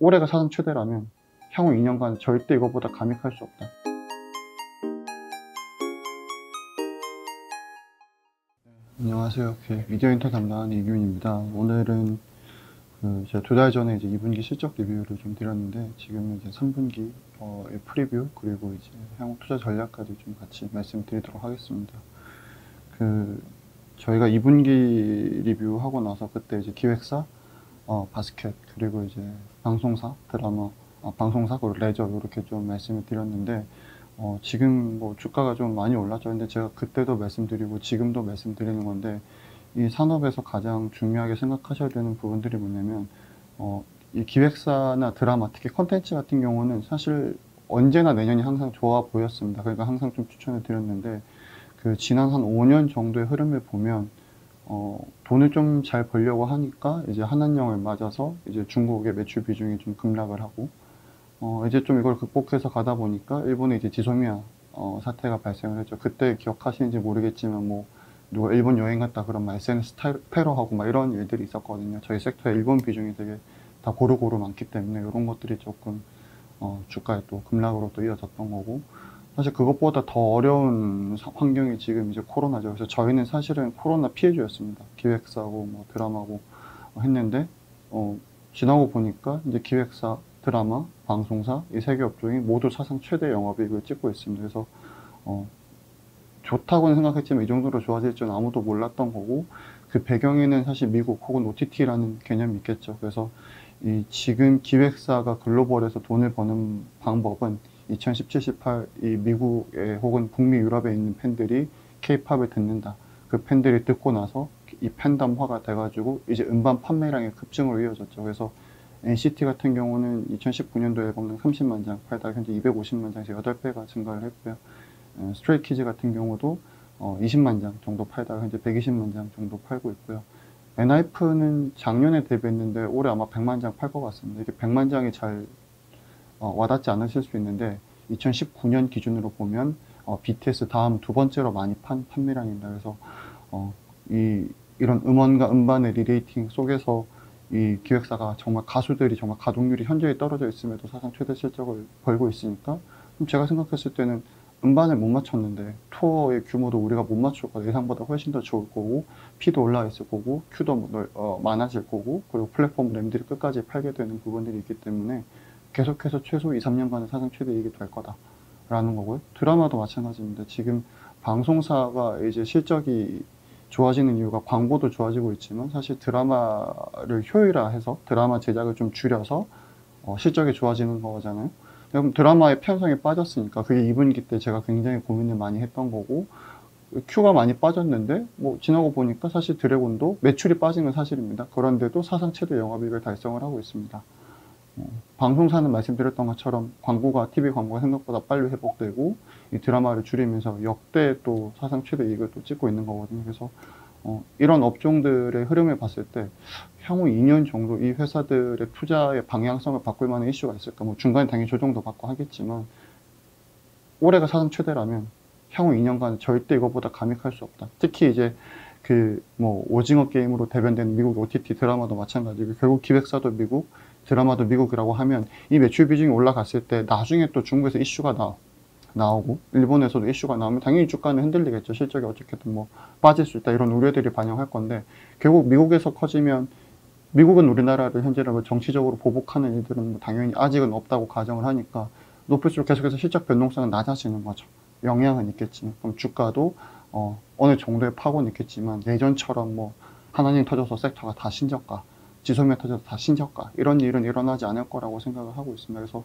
올해가 사상 최대라면 향후 2년간 절대 이거보다 감익할 수 없다. 안녕하세요. 미디어 인터 담당하는 이규민입니다. 오늘은 제가 2달 전에 이제 2분기 실적 리뷰를 좀 드렸는데, 지금은 이제 3분기 프리뷰, 그리고 이제 향후 투자 전략까지 좀 같이 말씀드리도록 하겠습니다. 저희가 2분기 리뷰하고 나서 그때 이제 기획사, 바스켓, 그리고 이제 방송사, 드라마, 방송사, 그리고 레저, 이렇게 좀 말씀을 드렸는데, 지금 뭐 주가가 좀 많이 올랐죠. 근데 제가 그때도 말씀드리고 지금도 말씀드리는 건데, 이 산업에서 가장 중요하게 생각하셔야 되는 부분들이 뭐냐면, 이 기획사나 드라마, 특히 컨텐츠 같은 경우는 사실 언제나 내년이 항상 좋아 보였습니다. 그러니까 항상 좀 추천을 드렸는데, 지난 한 5년 정도의 흐름을 보면, 돈을 좀 잘 벌려고 하니까 이제 한한령을 맞아서 이제 중국의 매출 비중이 좀 급락을 하고, 이제 좀 이걸 극복해서 가다 보니까 일본에 이제 지소미아 사태가 발생을 했죠. 그때 기억하시는지 모르겠지만, 뭐 누가 일본 여행 갔다 그러면 SNS 테러하고 막 이런 일들이 있었거든요. 저희 섹터에 일본 비중이 되게 다 고루고루 많기 때문에 이런 것들이 조금 주가에 또 급락으로 또 이어졌던 거고, 사실 그것보다 더 어려운 환경이 지금 이제 코로나죠. 그래서 저희는 사실은 코로나 피해주였습니다. 기획사고 뭐 드라마고 했는데, 지나고 보니까 이제 기획사, 드라마, 방송사 이 세 개 업종이 모두 사상 최대 영업이익을 찍고 있습니다. 그래서 좋다고는 생각했지만 이 정도로 좋아질 줄은 아무도 몰랐던 거고, 그 배경에는 사실 미국 혹은 OTT라는 개념이 있겠죠. 그래서 지금 기획사가 글로벌에서 돈을 버는 방법은 2017, 18 이 미국에 혹은 북미 유럽에 있는 팬들이 K-팝을 듣는다. 그 팬들이 듣고 나서 이 팬덤화가 돼가지고 이제 음반 판매량의 급증으로 이어졌죠. 그래서 NCT 같은 경우는 2019년도 앨범당 30만 장 팔다가 현재 250만 장에서 8배가 증가를 했고요. 스트레이키즈 같은 경우도 20만 장 정도 팔다가 현재 120만 장 정도 팔고 있고요. 엔하이픈은 작년에 데뷔했는데 올해 아마 100만 장 팔 것 같습니다. 이게 100만 장이 잘 와닿지 않으실 수 있는데, 2019년 기준으로 보면 BTS 다음 두 번째로 많이 판 판매량입니다. 그래서 이런 음원과 음반의 리레이팅 속에서 이 기획사가 정말 가수들이 정말 가동률이 현저히 떨어져 있음에도 사상 최대 실적을 벌고 있으니까, 제가 생각했을 때는 음반을 못 맞췄는데 투어의 규모도 우리가 못 맞출 거다. 예상보다 훨씬 더 좋을 거고, 피도 올라가 있을 거고, 큐도 많아질 거고, 그리고 플랫폼 램들이 끝까지 팔게 되는 부분들이 있기 때문에 계속해서 최소 2, 3년간은 사상 최대 이익이 될 거다라는 거고요. 드라마도 마찬가지입니다. 지금 방송사가 이제 실적이 좋아지는 이유가 광고도 좋아지고 있지만, 사실 드라마를 효율화해서 드라마 제작을 좀 줄여서 실적이 좋아지는 거잖아요. 그럼 드라마의 편성이 빠졌으니까 그게 2분기 때 제가 굉장히 고민을 많이 했던 거고, 큐가 많이 빠졌는데 뭐 지나고 보니까 사실 드래곤도 매출이 빠진 건 사실입니다. 그런데도 사상 최대 영업이익을 달성을 하고 있습니다. 방송사는 말씀드렸던 것처럼 TV 광고가 생각보다 빨리 회복되고, 이 드라마를 줄이면서 역대 또 사상 최대 이익을 또 찍고 있는 거거든요. 그래서 이런 업종들의 흐름을 봤을 때 향후 2년 정도 이 회사들의 투자의 방향성을 바꿀 만한 이슈가 있을까? 뭐 중간에 당연히 조정도 받고 하겠지만, 올해가 사상 최대라면 향후 2년간 절대 이거보다 감익할 수 없다. 특히 이제 뭐 오징어 게임으로 대변되는 미국 OTT 드라마도 마찬가지고, 결국 기획사도 미국, 드라마도 미국이라고 하면 이 매출 비중이 올라갔을 때 나중에 또 중국에서 이슈가 나오고 일본에서도 이슈가 나오면 당연히 주가는 흔들리겠죠. 실적이 어떻게든 뭐 빠질 수 있다, 이런 우려들이 반영할 건데, 결국 미국에서 커지면, 미국은 우리나라를 현재로 정치적으로 보복하는 일들은 뭐 당연히 아직은 없다고 가정을 하니까 높을수록 계속해서 실적 변동성은 낮아지는 거죠. 영향은 있겠지만, 그럼 주가도 어느 정도의 파고는 있겠지만 예전처럼 뭐 하나님 터져서 섹터가 다 신저가, 지소미아 터져서 다 신저가, 이런 일은 일어나지 않을 거라고 생각을 하고 있습니다. 그래서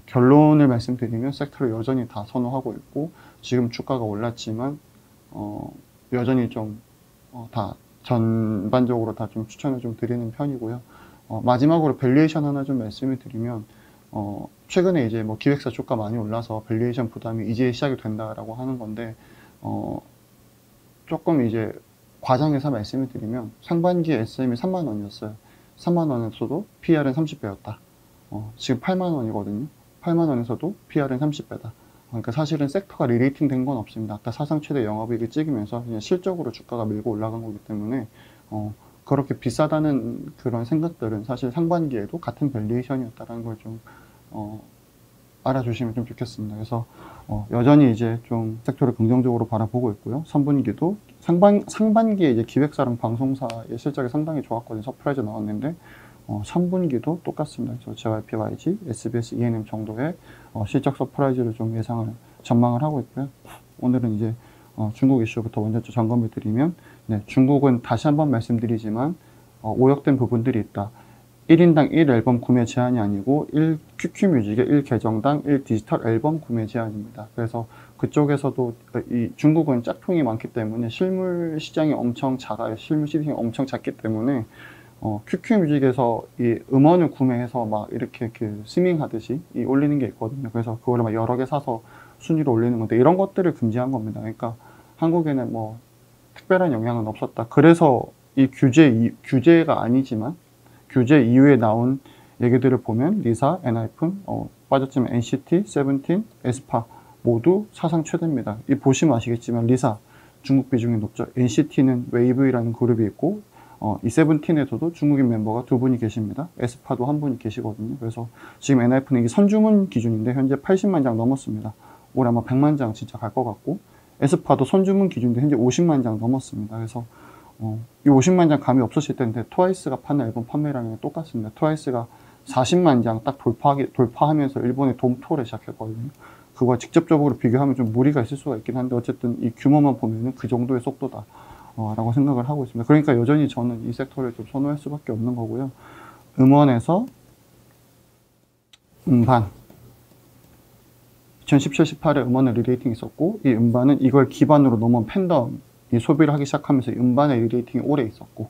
결론을 말씀드리면 섹터를 여전히 다 선호하고 있고, 지금 주가가 올랐지만 여전히 좀 다 전반적으로 다 좀 추천을 좀 드리는 편이고요. 마지막으로 밸류에이션 하나 좀 말씀을 드리면, 최근에 이제 뭐 기획사 주가 많이 올라서 밸류에이션 부담이 이제 시작이 된다라고 하는 건데, 조금 이제 과장해서 말씀을 드리면, 상반기에 SM이 3만 원이었어요. 3만 원에서도 PR은 30배였다. 지금 8만 원이거든요. 8만 원에서도 PR은 30배다. 그러니까 사실은 섹터가 리레이팅 된 건 없습니다. 아까 사상 최대 영업이익을 찍으면서 그냥 실적으로 주가가 밀고 올라간 거기 때문에 그렇게 비싸다는 그런 생각들은 사실 상반기에도 같은 밸류에이션이었다는 걸 좀 알아주시면 좀 좋겠습니다. 그래서 여전히 이제 좀 섹터를 긍정적으로 바라보고 있고요. 3분기도 상반기에 이제 기획사랑 방송사의 실적이 상당히 좋았거든요. 서프라이즈 나왔는데 3분기도 똑같습니다. 그래서 JYP, SBS, E&M 정도의 실적 서프라이즈를 좀 전망을 하고 있고요. 오늘은 이제 중국 이슈부터 먼저 점검을 드리면, 네, 중국은 다시 한번 말씀드리지만 오역된 부분들이 있다. 1인당 1앨범 구매 제한이 아니고 QQ뮤직의 1계정당 1디지털 앨범 구매 제한입니다. 그래서 그쪽에서도 이 중국은 짝퉁이 많기 때문에 실물 시장이 엄청 작아요. 실물 시장이 엄청 작기 때문에 QQ뮤직에서 이 음원을 구매해서 막 이렇게 그 스밍하듯이 올리는 게 있거든요. 그래서 그거를 막 여러 개 사서 순위로 올리는 건데, 이런 것들을 금지한 겁니다. 그러니까 한국에는 뭐 특별한 영향은 없었다. 그래서 이 규제가 아니지만 규제 이후에 나온 얘기들을 보면 리사, 엔하이픈, 빠졌지만 NCT, 세븐틴, 에스파 모두 사상 최대입니다. 이 보시면 아시겠지만 리사 중국 비중이 높죠. NCT는 웨이브이라는 그룹이 있고 이 세븐틴에서도 중국인 멤버가 2분이 계십니다. 에스파도 1분이 계시거든요. 그래서 지금 엔하이픈은 이게 선주문 기준인데 현재 80만 장 넘었습니다. 올해 아마 100만 장 진짜 갈 것 같고, 에스파도 선주문 기준인데 현재 50만 장 넘었습니다. 그래서 이 50만 장 감이 없으실 텐데 트와이스가 파는 앨범 판매량이 똑같습니다. 트와이스가 40만 장 딱 돌파하면서 일본의 돔토를 시작했거든요. 그거 직접적으로 비교하면 좀 무리가 있을 수가 있긴 한데, 어쨌든 이 규모만 보면은 그 정도의 속도다 라고 생각을 하고 있습니다. 그러니까 여전히 저는 이 섹터를 좀 선호할 수밖에 없는 거고요. 음원에서 음반 2017-18에 음원의 리레이팅이 있었고, 이 음반은 이걸 기반으로 넘어온 팬덤이 소비를 하기 시작하면서 음반의 리레이팅이 오래 있었고,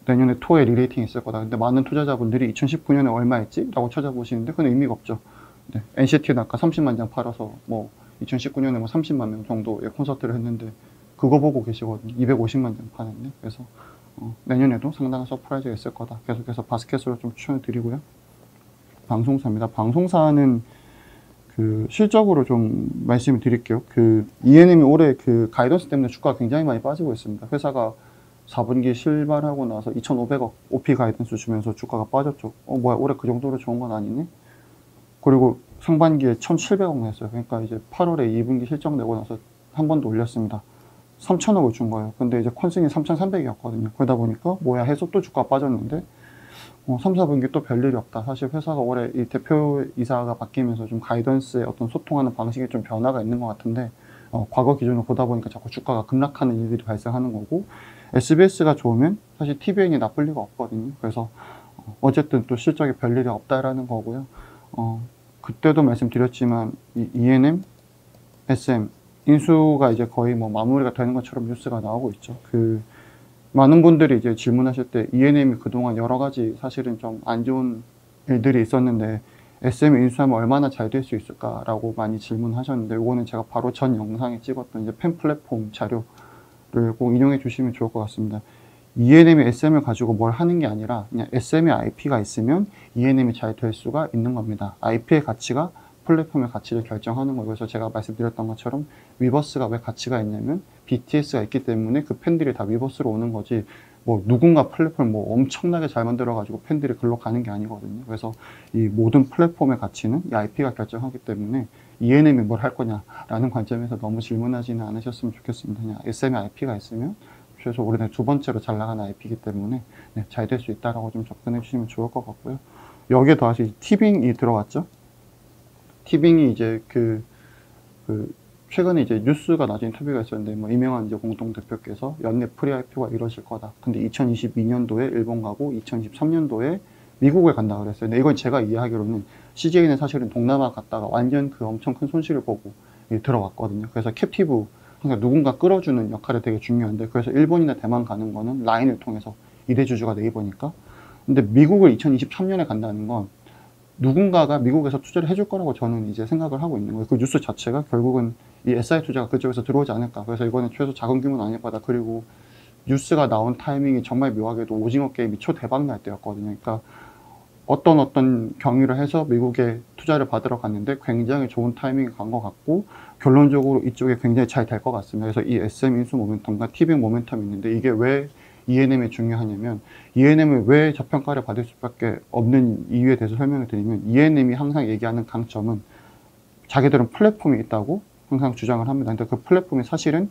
내년에 토의 리레이팅이 있을 거다. 근데 많은 투자자분들이 2019년에 얼마 했지? 라고 찾아보시는데 그건 의미가 없죠. 네, NCT는 아까 30만 장 팔아서 뭐 2019년에 뭐 30만 명 정도의 콘서트를 했는데 그거 보고 계시거든요. 250만 장 파는데. 그래서 내년에도 상당한 서프라이즈가 있을 거다. 계속해서 바스켓으로 좀 추천을 드리고요. 방송사입니다. 방송사는 그 실적으로 좀 말씀을 드릴게요. 그 E&M이 올해 그 가이던스 때문에 주가가 굉장히 많이 빠지고 있습니다. 회사가 4분기 실발하고 나서 2,500억 OP 가이던스 주면서 주가가 빠졌죠. 뭐야, 올해 그 정도로 좋은 건 아니네? 그리고 상반기에 1,700억 냈어요. 그러니까 이제 8월에 2분기 실적 내고 나서 한 번 더 올렸습니다. 3,000억을 준 거예요. 근데 이제 컨승이 3,300이었거든요. 그러다 보니까 뭐야 해서 또 주가 빠졌는데 3, 4분기 또 별일이 없다. 사실 회사가 올해 이 대표이사가 바뀌면서 좀 가이던스의 어떤 소통하는 방식에 좀 변화가 있는 것 같은데, 과거 기준으로 보다 보니까 자꾸 주가가 급락하는 일들이 발생하는 거고, SBS가 좋으면 사실 TVN이 나쁠 리가 없거든요. 그래서 어쨌든 또 실적에 별일이 없다라는 거고요. 그때도 말씀드렸지만 이 E&M, SM 인수가 이제 거의 뭐 마무리가 되는 것처럼 뉴스가 나오고 있죠. 많은 분들이 이제 질문하실 때 E&M이 그동안 여러 가지 사실은 좀 안 좋은 일들이 있었는데 SM 인수하면 얼마나 잘 될 수 있을까라고 많이 질문하셨는데, 이거는 제가 바로 전 영상에 찍었던 이제 팬 플랫폼 자료를 꼭 인용해 주시면 좋을 것 같습니다. E&M이 SM을 가지고 뭘 하는 게 아니라 그냥 SM의 IP가 있으면 E&M이 잘 될 수가 있는 겁니다. IP의 가치가 플랫폼의 가치를 결정하는 거예요. 그래서 제가 말씀드렸던 것처럼 위버스가 왜 가치가 있냐면 BTS가 있기 때문에 그 팬들이 다 위버스로 오는 거지, 뭐 누군가 플랫폼을 뭐 엄청나게 잘 만들어 가지고 팬들이 글로 가는 게 아니거든요. 그래서 이 모든 플랫폼의 가치는 이 IP가 결정하기 때문에 E&M이 뭘 할 거냐라는 관점에서 너무 질문하지는 않으셨으면 좋겠습니다. 그냥 SM의 IP가 있으면 최소 올해 두 번째로 잘 나가는 IP이기 때문에 잘 될 수 있다라고 좀 접근해 주시면 좋을 것 같고요. 여기에 더해서 티빙이 들어왔죠. 티빙이 이제 최근에 이제 뉴스가 나진 인터뷰가 있었는데, 뭐 이명환 이제 공동대표께서 연내 프리-IPO가 이루어질 거다. 근데 2022년도에 일본 가고 2023년도에 미국에 간다 그랬어요. 근데 이건 제가 이해하기로는 CJ는 사실은 동남아 갔다가 완전 그 엄청 큰 손실을 보고 들어왔거든요. 그래서 캡티브, 그러니까 누군가 끌어주는 역할이 되게 중요한데, 그래서 일본이나 대만 가는 거는 라인을 통해서 2대 주주가 네이버니까. 근데 미국을 2023년에 간다는 건 누군가가 미국에서 투자를 해줄 거라고 저는 이제 생각을 하고 있는 거예요. 그 뉴스 자체가 결국은 이 SI 투자가 그쪽에서 들어오지 않을까. 그래서 이거는 최소 작은 규모는 아닐 거다. 그리고 뉴스가 나온 타이밍이 정말 묘하게도 오징어 게임이 초대박 날 때였거든요. 그러니까 어떤 경위를 해서 미국에 투자를 받으러 갔는데 굉장히 좋은 타이밍이 간 것 같고 결론적으로 이쪽에 굉장히 잘 될 것 같습니다. 그래서 이 SM 인수 모멘텀과 티빙 모멘텀이 있는데 이게 왜 ENM이 중요하냐면 ENM을 왜 저평가를 받을 수밖에 없는 이유에 대해서 설명을 드리면 ENM이 항상 얘기하는 강점은 자기들은 플랫폼이 있다고 항상 주장을 합니다. 근데 그 플랫폼이 사실은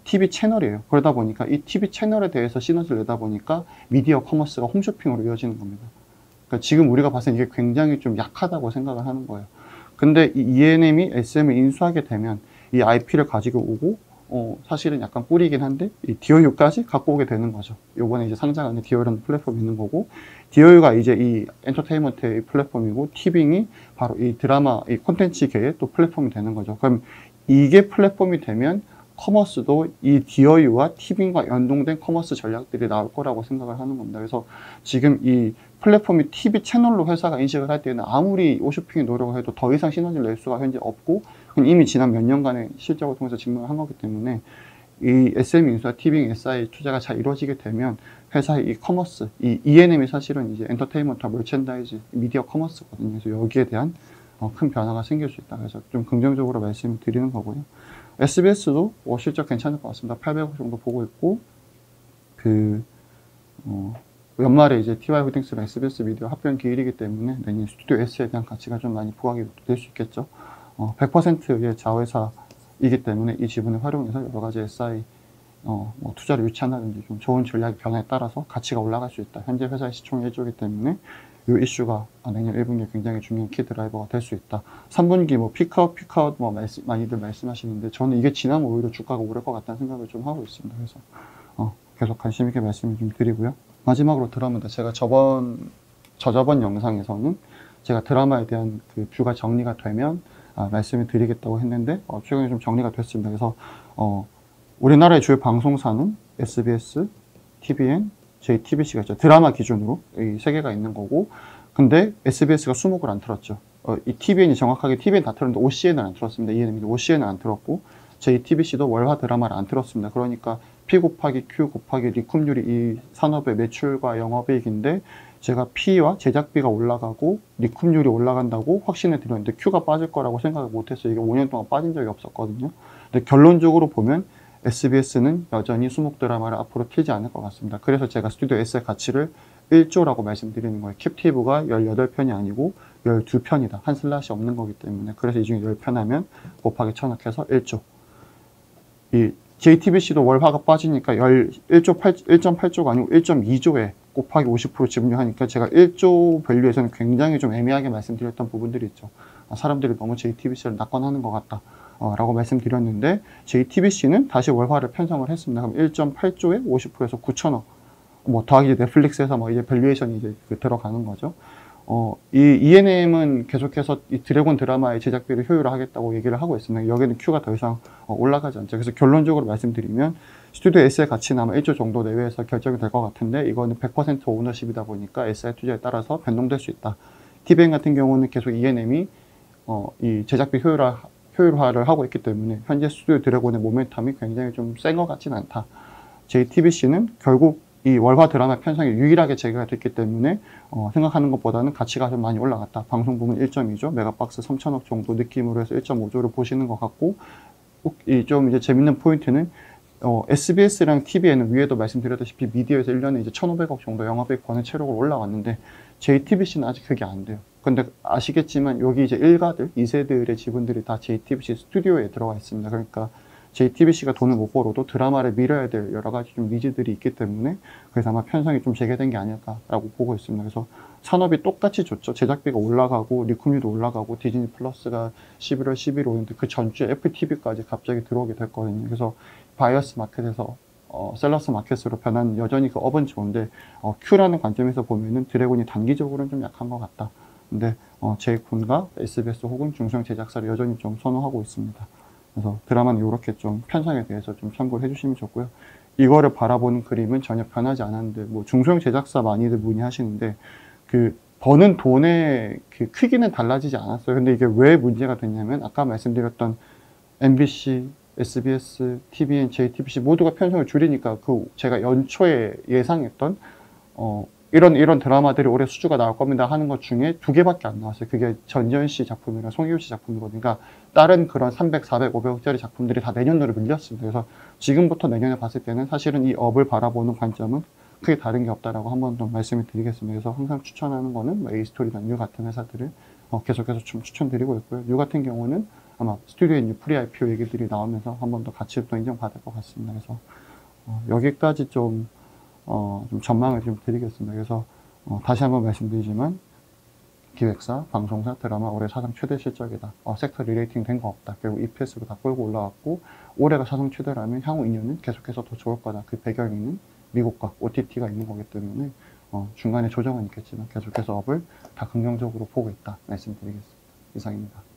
TV 채널이에요. 그러다 보니까 이 TV 채널에 대해서 시너지를 내다 보니까 미디어 커머스가 홈쇼핑으로 이어지는 겁니다. 그러니까 지금 우리가 봤을 때 이게 굉장히 좀 약하다고 생각을 하는 거예요. 근데 이 ENM이 SM을 인수하게 되면 이 IP를 가지고 오고 사실은 약간 꿀이긴 한데 이 DOU까지 갖고 오게 되는 거죠. 요번에 이제 상장하는 DOU라는 플랫폼이 있는 거고 DOU가 이제 이 엔터테인먼트의 플랫폼이고 티빙이 바로 이 드라마, 이 콘텐츠계의 또 플랫폼이 되는 거죠. 그럼 이게 플랫폼이 되면 커머스도 이 DOU와 티빙과 연동된 커머스 전략들이 나올 거라고 생각을 하는 겁니다. 그래서 지금 이 플랫폼이 TV 채널로 회사가 인식을 할 때는 아무리 오쇼핑이 노력을 해도 더 이상 시너지를 낼 수가 현재 없고 이미 지난 몇 년간의 실적을 통해서 증명을 한 거기 때문에 이 SM 인수와 티빙 SI 투자가 잘 이루어지게 되면 회사의 이 커머스, 이 ENM이 사실은 이제 엔터테인먼트와 멀천다이즈, 미디어 커머스거든요. 그래서 여기에 대한 큰 변화가 생길 수 있다. 그래서 좀 긍정적으로 말씀을 드리는 거고요. SBS도 실적 괜찮을 것 같습니다. 800억 정도 보고 있고 연말에 이제 TY홀딩스랑 SBS 미디어 합병 기일이기 때문에 내년 스튜디오 S에 대한 가치가 좀 많이 부각이 될 수 있겠죠. 100%의 자회사이기 때문에 이 지분을 활용해서 여러 가지 SI 투자를 유치한다든지 좀 좋은 전략 변화에 따라서 가치가 올라갈 수 있다. 현재 회사의 시총이 1조이기 때문에 이 이슈가 내년 1분기에 굉장히 중요한 키 드라이버가 될 수 있다. 3분기 피크아웃 많이들 말씀하시는데 저는 이게 지나면 오히려 주가가 오를 것 같다는 생각을 좀 하고 있습니다. 그래서 계속 관심 있게 말씀을 좀 드리고요. 마지막으로 드라마입니다. 제가 저저번 영상에서는 제가 드라마에 대한 그 뷰가 정리가 되면 말씀을 드리겠다고 했는데 최근에 좀 정리가 됐습니다. 그래서 우리나라의 주요 방송사는 SBS, TVN, JTBC가 있죠. 드라마 기준으로 이 세 개가 있는 거고 근데 SBS가 수목을 안 틀었죠. 이 TVN이 정확하게 TVN 다 틀었는데 OCN을 안 틀었습니다. ENM이 OCN을 안 틀었고 JTBC도 월화 드라마를 안 틀었습니다. 그러니까 P 곱하기 Q 곱하기 리쿰률이 이 산업의 매출과 영업이익인데 제가 P와 제작비가 올라가고 리쿰률이 올라간다고 확신을 드렸는데 Q가 빠질 거라고 생각을 못했어요. 이게 5년 동안 빠진 적이 없었거든요. 근데 결론적으로 보면 SBS는 여전히 수목 드라마를 앞으로 틀지 않을 것 같습니다. 그래서 제가 스튜디오 S의 가치를 1조라고 말씀드리는 거예요. 캡티브가 18편이 아니고 12편이다. 한 슬롯이 없는 거기 때문에. 그래서 이 중에 10편 하면 곱하기 1000억 해서 1조. 이 JTBC도 월화가 빠지니까 1.8조가 아니고 1.2조에 곱하기 50% 지분율하니까 제가 1조 밸류에서는 굉장히 좀 애매하게 말씀드렸던 부분들이 있죠. 사람들이 너무 JTBC를 낙관하는 것 같다. 라고 말씀드렸는데 JTBC는 다시 월화를 편성을 했습니다. 그럼 1.8조에 50%에서 9천억 더하기 넷플릭스에서 이제 밸류에이션이 이제 들어가는 거죠. 이 ENM은 계속해서 이 드래곤 드라마의 제작비를 효율화하겠다고 얘기를 하고 있습니다. 여기는 Q가 더 이상 올라가지 않죠. 그래서 결론적으로 말씀드리면 스튜디오 S의 가치는 아마 1조 정도 내외에서 결정이 될 것 같은데 이거는 100% 오너십이다 보니까 SI 투자에 따라서 변동될 수 있다. TVN 같은 경우는 계속 ENM이 이 제작비 효율화를 하고 있기 때문에 현재 스튜디오 드래곤의 모멘텀이 굉장히 좀 센 것 같진 않다. JTBC는 결국 이 월화 드라마 편성이 유일하게 재개가 됐기 때문에 생각하는 것보다는 가치가 좀 많이 올라갔다. 방송 부문 1.2조, 메가박스 3천억 정도 느낌으로 해서 1.5조를 보시는 것 같고 좀 이제 재밌는 포인트는 SBS랑 TVN은 위에도 말씀드렸다시피 미디어에서 1년에 이제 1,500억 정도 영업이익 버는 체력으로 올라왔는데 JTBC는 아직 그게 안 돼요. 근데 아시겠지만 여기 이제 일가들, 2세들의 지분들이 다 JTBC 스튜디오에 들어가 있습니다. 그러니까 JTBC가 돈을 못 벌어도 드라마를 밀어야 될 여러 가지 좀 니즈들이 있기 때문에 그래서 아마 편성이 좀 재개된 게 아닐까라고 보고 있습니다. 그래서 산업이 똑같이 좋죠. 제작비가 올라가고 리쿰률도 올라가고 디즈니 플러스가 11월 10일 오는데 그 전주에 FTV까지 갑자기 들어오게 됐거든요. 그래서 바이어스 마켓에서 셀러스 마켓으로 변한 여전히 그 업은 좋은데 Q라는 관점에서 보면은 드래곤이 단기적으로는 좀 약한 것 같다. 근데 제이콘과 SBS 혹은 중소형 제작사를 여전히 좀 선호하고 있습니다. 그래서 드라마는 이렇게 좀 편성에 대해서 좀 참고를 해주시면 좋고요. 이거를 바라보는 그림은 전혀 변하지 않았는데 중소형 제작사 많이들 문의하시는데 그 버는 돈의 그 크기는 달라지지 않았어요. 근데 이게 왜 문제가 됐냐면 아까 말씀드렸던 MBC, SBS, TVN, JTBC 모두가 편성을 줄이니까 제가 연초에 예상했던 이런 드라마들이 올해 수주가 나올 겁니다 하는 것 중에 2개밖에 안 나왔어요. 그게 전지현 씨 작품이랑 송혜교 씨 작품이거든요. 그러니까 다른 그런 300, 400, 500억짜리 작품들이 다 내년으로 밀렸습니다. 그래서 지금부터 내년에 봤을 때는 사실은 이 업을 바라보는 관점은 크게 다른 게 없다라고 한 번 더 말씀을 드리겠습니다. 그래서 항상 추천하는 거는 뭐 A스토리나 뉴 같은 회사들을 계속해서 좀 추천드리고 있고요. 뉴 같은 경우는 아마 스튜디오의 뉴 프리-IPO 얘기들이 나오면서 한 번 더 같이 또 인정받을 것 같습니다. 그래서 여기까지 좀 전망을 좀 드리겠습니다. 그래서 다시 한번 말씀드리지만 기획사, 방송사, 드라마 올해 사상 최대 실적이다. 섹터 리레이팅 된 거 없다. 결국 EPS로 다 끌고 올라왔고 올해가 사상 최대라면 향후 2년은 계속해서 더 좋을 거다. 그 배경에는 미국과 OTT가 있는 거기 때문에 중간에 조정은 있겠지만 계속해서 업을 다 긍정적으로 보고 있다. 말씀드리겠습니다. 이상입니다.